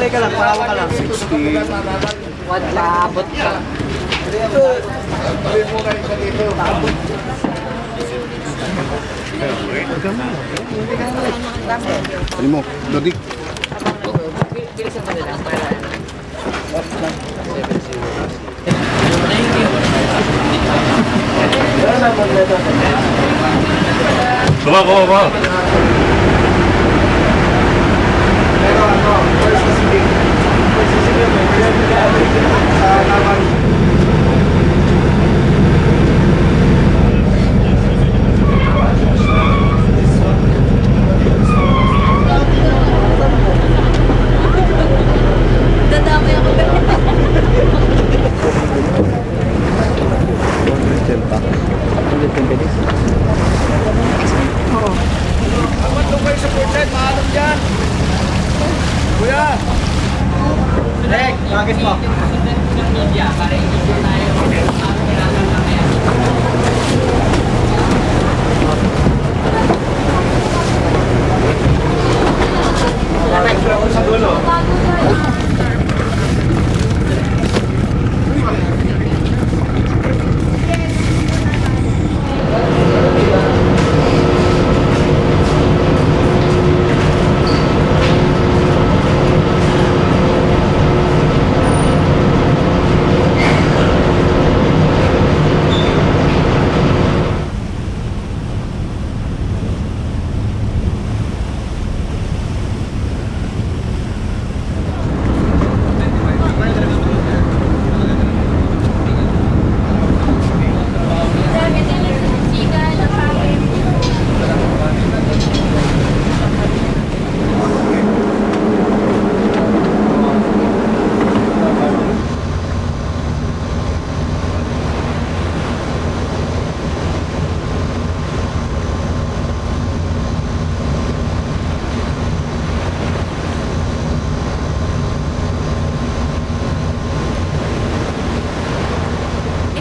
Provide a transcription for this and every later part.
Malay ka lang, parawa ka lang. 60. Wag paabot ka. Ano mo? Lodi. Bilisan mo nila para Baba. Pero ano, first sisig. First sisig yun, sa laman. dadami ako. Apat doon kayo sa portrait, maalam dyan. Kuya! Direk, bakit mo? Sa dulo.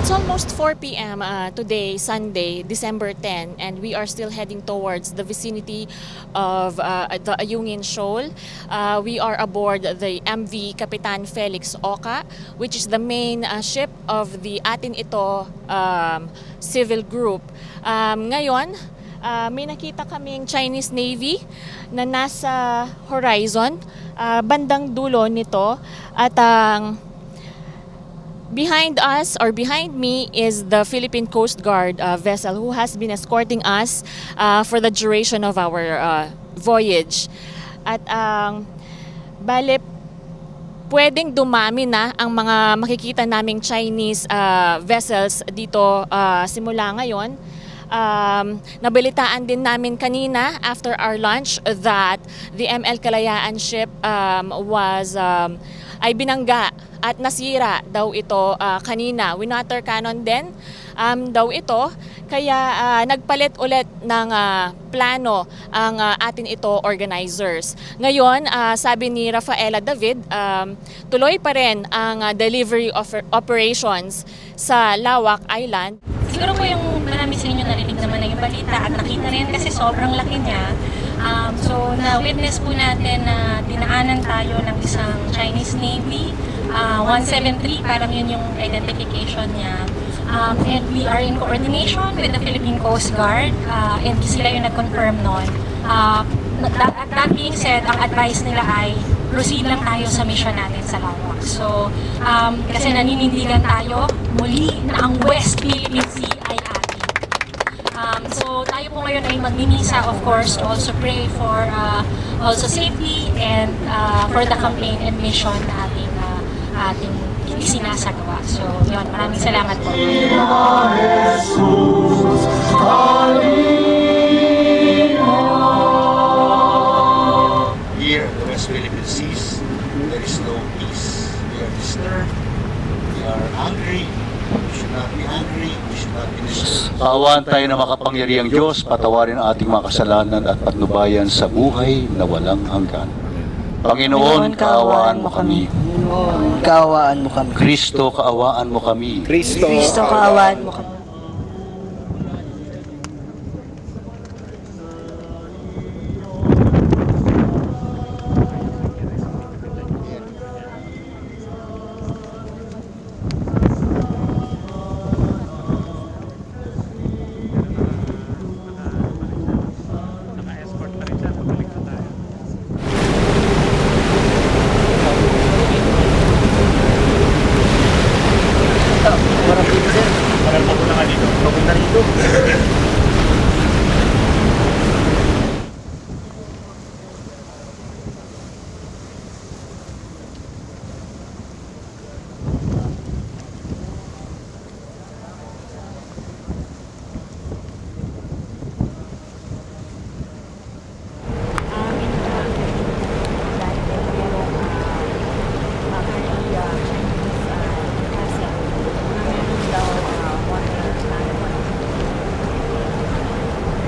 It's almost 4 p.m. Today, Sunday, December 10, and we are still heading towards the vicinity of the Ayungin Shoal. We are aboard the MV Kapitan Felix Oca, which is the main ship of the Atin Ito civil group. Ngayon, may nakita kaming Chinese Navy na nasa horizon, bandang dulo nito, at behind us or behind me is the Philippine Coast Guard vessel who has been escorting us for the duration of our voyage. At bale, pwedeng dumami na ang mga makikita naming Chinese vessels dito simula ngayon. Nabalitaan din namin kanina after our lunch that the ML Kalayaan ship ay binangga at nasira daw ito kanina. Winotter cannon din daw ito. Kaya nagpalit ulit ng plano ang Atin Ito organizers. Ngayon, sabi ni Rafaela David, tuloy pa rin ang delivery of operations sa Lawak Island. Siguro po yung marami sa inyo narinig naman na yung balita at nakita rin kasi sobrang laki niya. So na-witness po natin na dinaanan tayo ng isang Chinese Navy, 173, parang yun yung identification niya. And we are in coordination with the Philippine Coast Guard and sila yung nag-confirm nun. That being said, ang advice nila ay proceed lang tayo sa mission natin sa Lawak. So, kasi naninindigan tayo muli na ang West Philippine Sea ay atin. So, tayo po ngayon ay magmimisa, of course, to also pray for also safety and for the campaign and mission na ating isinasagawa. So, yun, maraming salamat po. Here in the West Philippine Seas, there is no peace. We are disturbed. We are angry. We should not be angry. We should not be disturbed. Kaawaan tayo na makapangyarihang Diyos, patawarin ang ating mga kasalanan at patnubayan sa buhay na walang hanggan. Panginoon, kaawaan mo kami. Kaawaan mo kami. Kristo, kaawaan mo kami. Kristo. Kristo, kaawaan mo kami.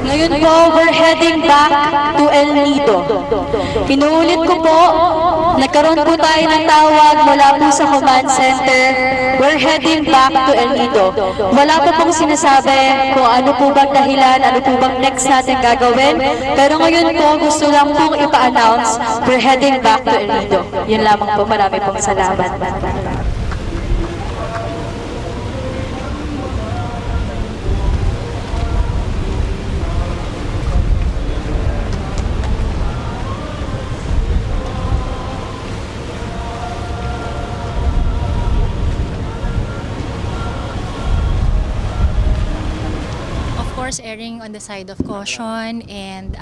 Ngayon po, we're heading back to El Nido. Inuulit ko po, nagkaroon po tayo ng tawag mula po sa command center. We're heading back to El Nido. Wala pa pong sinasabi kung ano po bang dahilan, ano po bang next natin gagawin. Pero ngayon po, gusto lang pong ipa-announce, we're heading back to El Nido. Yun lamang po, marami pong salamat. Of course, erring on the side of caution and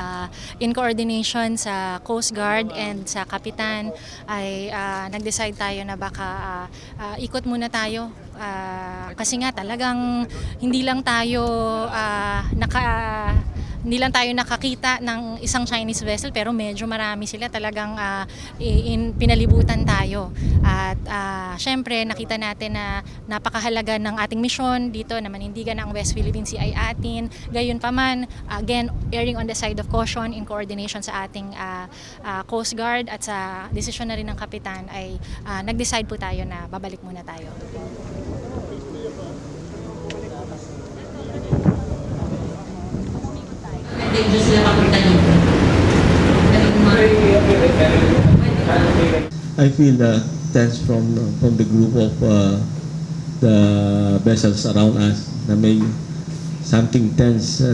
in coordination sa Coast Guard and sa Kapitan ay nag-decide tayo na baka ikot muna tayo kasi nga talagang hindi lang tayo nakakita ng isang Chinese vessel pero medyo marami sila talagang pinalibutan tayo at syempre nakita natin na napakahalaga ng ating misyon dito na manindigan ang West Philippine Sea ay atin. Gayunpaman, again, erring on the side of caution in coordination sa ating Coast Guard at sa desisyon na rin ng Kapitan ay nag-decide po tayo na babalik muna tayo. I feel tense from the group of the vessels around us na may something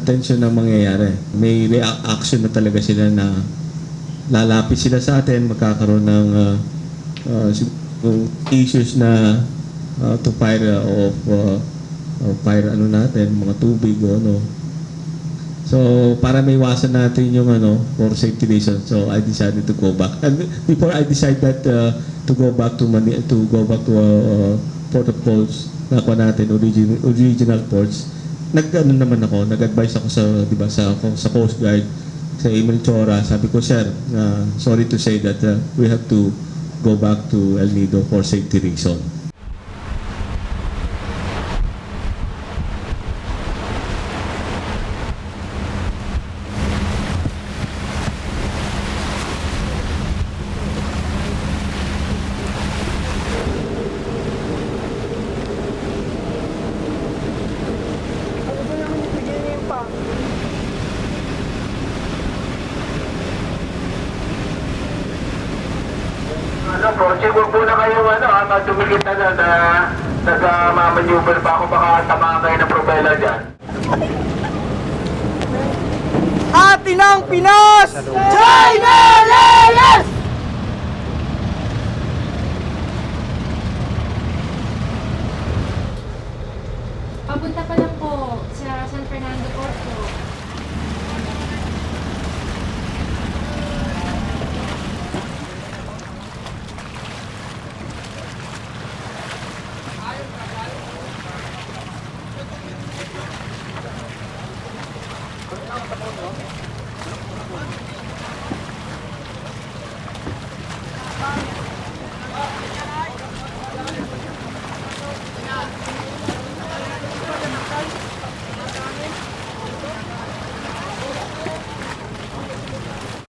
tension na mangyayari. May reaction na talaga sila na lalapit sila sa atin, magkakaroon ng issues na to fire fire natin, mga tubig o ano. So, para maiwasan natin yung for safety reasons, so I decided to go back. And before I decided that to go back to Port of Calls, nakuha natin original ports, nag-advise ako sa Coast Guard, sa Emil Chora. Sabi ko, sir, sorry to say that we have to go back to El Nido for safety reasons. Project, huwag po na kayo tumigit na nag-mamaneuver pa ako, baka tamaan kayo ng propeller dyan. Atin ang Pinas! China Layers! Papunta pa lang po sa San Fernando Port po.